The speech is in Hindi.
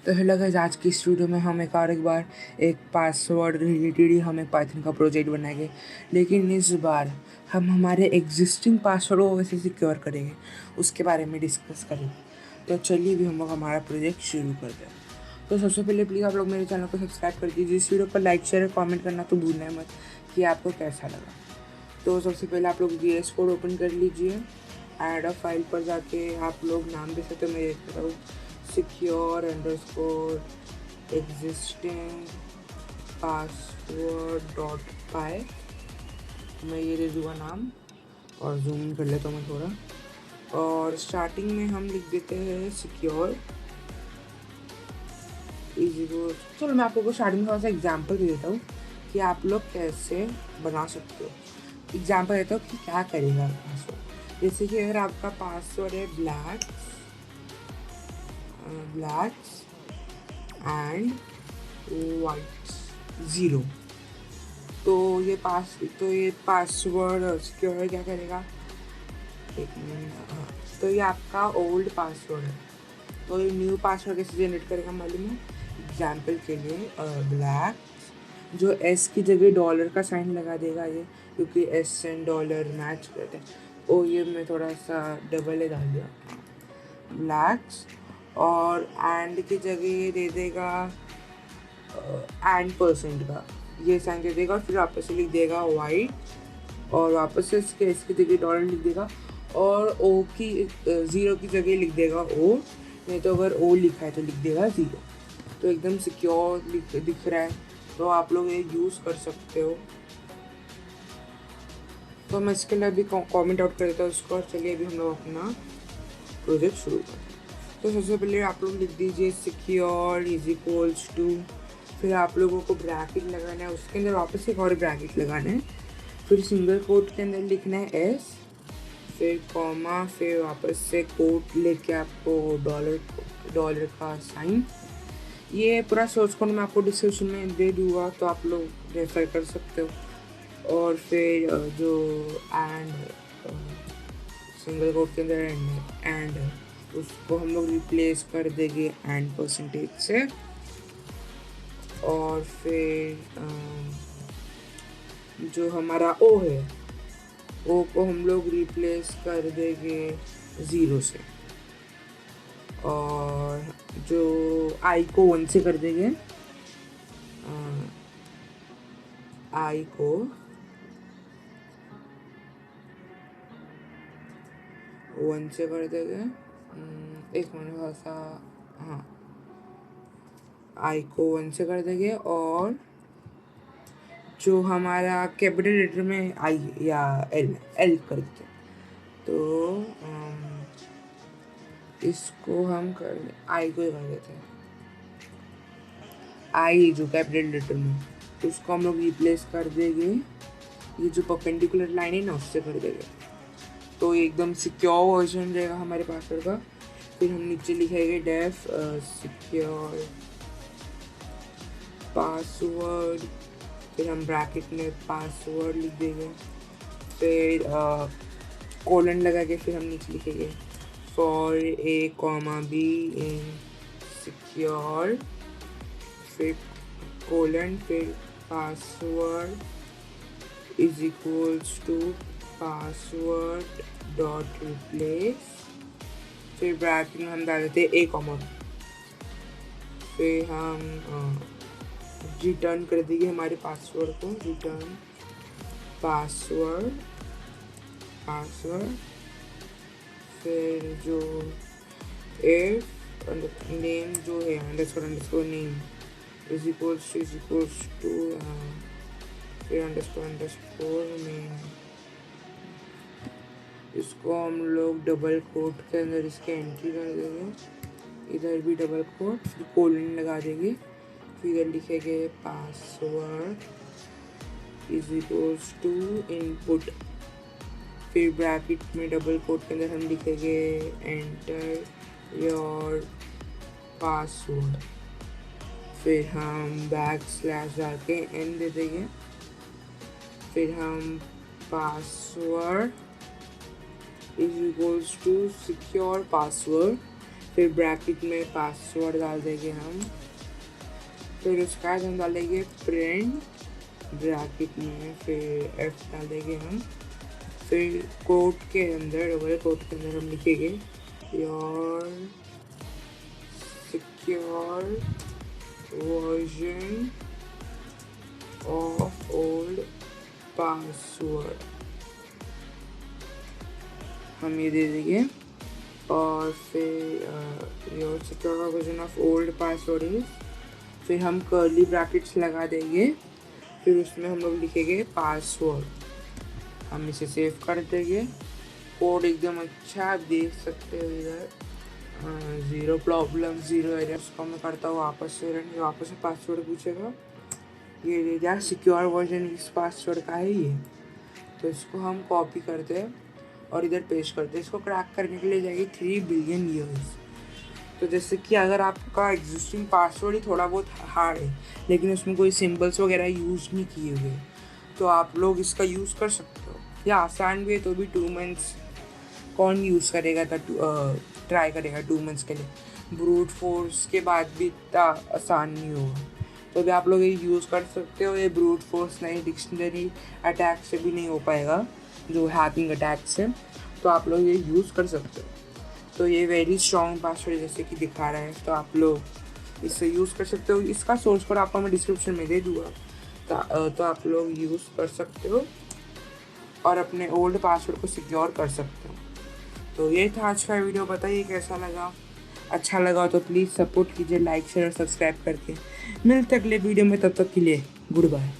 तो हेलो गाइस, आज की इस वीडियो में हम एक बार एक पासवर्ड रिलेटेड ही हम एक पाइथन का प्रोजेक्ट बनाएंगे। लेकिन इस बार हम हमारे एग्जिस्टिंग पासवर्ड को कैसे सिक्योर करेंगे उसके बारे में डिस्कस करेंगे। तो चलिए भी हम लोग हमारा प्रोजेक्ट शुरू करते हैं। तो सबसे पहले प्लीज़ आप लोग मेरे चैनल को सब्सक्राइब कर दीजिए। इस वीडियो पर लाइक शेयर और कॉमेंट करना तो भूलना मत कि आपको कैसा लगा। तो सबसे पहले आप लोग VS कोड ओपन कर लीजिए। ऐड अ फाइल पर जाके आप लोग नाम दे सकते हो, मैं देता हूँ secure_existing password.py। मैं ये दे दूँगा नाम और जूम इन कर लेता हूँ मैं थोड़ा। और स्टार्टिंग में हम लिख देते हैं सिक्योर इजी। चलो मैं आप लोगों को स्टार्टिंग में थोड़ा सा एग्जाम्पल दे देता हूँ कि आप लोग कैसे बना सकते हो। एग्जाम्पल देता हूँ कि क्या करेगा पासवर्ड। जैसे कि अगर आपका पासवर्ड है blacks एंड वाइट 0, तो ये पासवर्ड सिक्योर क्या करेगा, एक मिनट। हाँ, तो ये आपका ओल्ड पासवर्ड है, तो ये न्यू पासवर्ड कैसे जनरेट करेगा मालूम है। एग्जाम्पल के लिए ब्लैक जो एस की जगह डॉलर का साइन लगा देगा ये, क्योंकि एस एंड डॉलर मैच करते हैं। ओ ये मैं थोड़ा सा डबल ए डाल दिया, ब्लैक्स। और एंड की जगह ये दे देगा %, का ये साइन दे देगा। और फिर वापस से लिख देगा वाइट, और वापस से इसकी जगह डॉलर लिख देगा। और ओ की 0 की जगह लिख देगा ओ, नहीं तो अगर ओ लिखा है तो लिख देगा 0। तो एकदम सिक्योर दिख रहा है, तो आप लोग ये यूज़ कर सकते हो। तो मैं इसके लिए अभी कमेंट आउट कर देता हूँ उसको। और चलिए अभी हम लोग अपना प्रोजेक्ट शुरू करते हैं। तो सबसे पहले आप लोग लिख दीजिए सिक्योर =, फिर आप लोगों को ब्रैकेट लगाना है, उसके अंदर वापस एक और ब्रैकेट लगाना है, फिर सिंगल कोट के अंदर लिखना है एस, फिर कॉमा, फिर वापस से कोट लेके आपको डॉलर का साइन। ये पूरा सोर्स कोड मैं आपको डिस्क्रिप्शन में दे दूँगा, तो आप लोग रेफर कर सकते हो। और फिर जो एंड सिंगल कोट के अंदर एंड उसको हम लोग रिप्लेस कर देंगे %, से। और फिर जो हमारा ओ है, ओ को हम लोग रिप्लेस कर देंगे 0 से। और जो आई को 1 से कर देंगे, आई को 1 से कर देंगे। एक मिनट थोड़ा सा, हाँ, आई को 1 से कर देंगे। और जो हमारा कैपिटल लेटर में आई या एल कर देते हैं, तो इसको हम आई को ही कर देते हैं, आई जो कैपिटल लेटर में, तो उसको हम लोग रिप्लेस कर देंगे, ये जो परपेंडिकुलर लाइन है ना उससे कर देंगे। तो एकदम सिक्योर वर्जन रहेगा हमारे पासवर्ड का। फिर हम नीचे लिखेंगे डेफ सिक्योर पासवर्ड, फिर हम ब्रैकेट में पासवर्ड लिख देंगे, फिर कोलन लगा के फिर हम नीचे लिखेंगे for A, B in secure, फिर कोलन, फिर पासवर्ड =, password डॉट रिप्लेस, फिर ब्रैकेट में हम डाल देते हैं A, फिर हम रिटर्न कर देंगे हमारे पासवर्ड को, रिटर्न पासवर्ड, फिर जो इफ नेम जो है अंडरस्कोर नेम =, फिर अंडरस्कोर नेम, इसको हम लोग डबल कोट के अंदर इसके एंट्री कर देंगे, इधर भी डबल कोट, फिर कोलन लगा देंगे, फिर इधर लिखेंगे पासवर्ड = इनपुट, फिर ब्रैकेट में डबल कोट के अंदर हम लिखेंगे एंटर योर पासवर्ड, फिर हम \/ डाल के एन दे देंगे, फिर हम पासवर्ड =, सिक्योर पासवर्ड, फिर ब्रैकेट में पासवर्ड डाल देंगे हम। फिर उसके बाद हम डालेंगे प्रिंट ब्रैकेट में, फिर एफ डाल देंगे हम। फिर कोड के अंदर हम लिखेंगे your secure version of old password हम ये दे देंगे। और फिर your secure version of old password is, फिर हम कर्ली ब्रैकेट्स लगा देंगे। फिर उसमें हम लोग लिखेंगे पासवर्ड। हम इसे सेव कर देंगे। कोड एकदम अच्छा आप देख सकते हो इधर, ज़ीरो प्रॉब्लम ज़ीरो एरर। उसको मैं करता हूँ वापस से पासवर्ड पूछेगा। ये दे दिया, सिक्योर वर्जन इस पासवर्ड का है ये। तो इसको हम कॉपी करते हैं और इधर पेस्ट करते हैं। इसको क्रैक करने के लिए जाएगी 3 बिलियन ईयर्स। तो जैसे कि अगर आपका एग्जिस्टिंग पासवर्ड ही थोड़ा बहुत हार्ड है, लेकिन उसमें कोई सिंबल्स वगैरह यूज़ नहीं किए हुए, तो आप लोग इसका यूज़ कर सकते हो। या आसान भी है तो भी 2 मंथ्स कौन यूज़ करेगा, ट्राई करेगा 2 मंथ्स के लिए। ब्रूट फोर्स के बाद भी इतना आसान नहीं होगा। तो भी आप लोग ये यूज़ कर सकते हो। ये ब्रूट फोर्स नहीं, डिक्शनरी अटैक से भी नहीं हो पाएगा, जो हैकिंग अटैक से। तो आप लोग ये यूज़ कर सकते हो। तो ये वेरी स्ट्रॉन्ग पासवर्ड जैसे कि दिखा रहा है, तो आप लोग इससे यूज़ कर सकते हो। इसका सोर्स कोड आपको मैं डिस्क्रिप्शन में दे दूँगा, तो आप लोग यूज़ कर सकते हो और अपने ओल्ड पासवर्ड को सिक्योर कर सकते हो। तो ये था आज का वीडियो। बताइए कैसा लगा। अच्छा लगा तो प्लीज़ सपोर्ट कीजिए लाइक शेयर और सब्सक्राइब करके। मिलते अगले वीडियो में, तब तक के लिए गुड बाय।